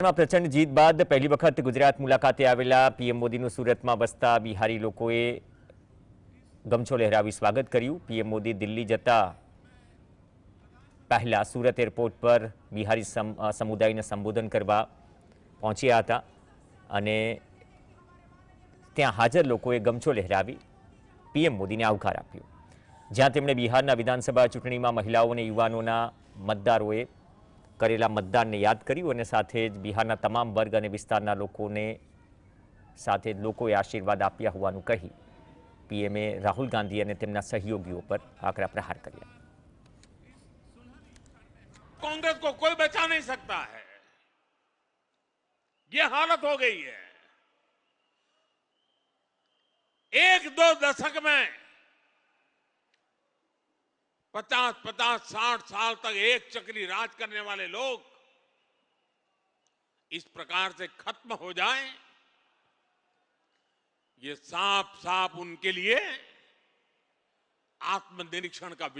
માં પ્રચંડ જીત બાદ પહેલી વખત ગુજરાત મુલાકાતે આવેલા પીએમ મોદીનું સુરતમાં વસતા બિહારી લોકોએ ગમછો લહેરાવી સ્વાગત કર્યું। પીએમ મોદી દિલ્હી જતા પહેલા સુરત એરપોર્ટ પર બિહારી સમુદાયને સંબોધન કરવા પહોંચ્યા હતા અને ત્યાં હાજર લોકોએ ગમછો લહેરાવી પીએમ મોદીને આવકાર આપ્યો। જ્યાં તેમણે બિહારના વિધાનસભા ચૂંટણીમાં મહિલાઓ અને યુવાનોના મતદારોએ करेला मतदान ने याद कर्યું અને સાથે જ બિહારના તમામ વર્ગ અને વિસ્તારના લોકોને સાથે લોકોએ આશીર્વાદ આપ્યા હોવાનું કહી પીએમએ રાહુલ ગાંધી અને તેમના સહયોગીઓ પર આકરા પ્રહાર કર્યા। कांग्रेस को कोई बचा नहीं सकता है, ये हालत हो गई है। एक दो दशक में 50-60 साल तक एक चक्री राज करने वाले लोग इस प्रकार से खत्म हो जाएं, ये साफ साफ उनके लिए आत्मनिरीक्षण का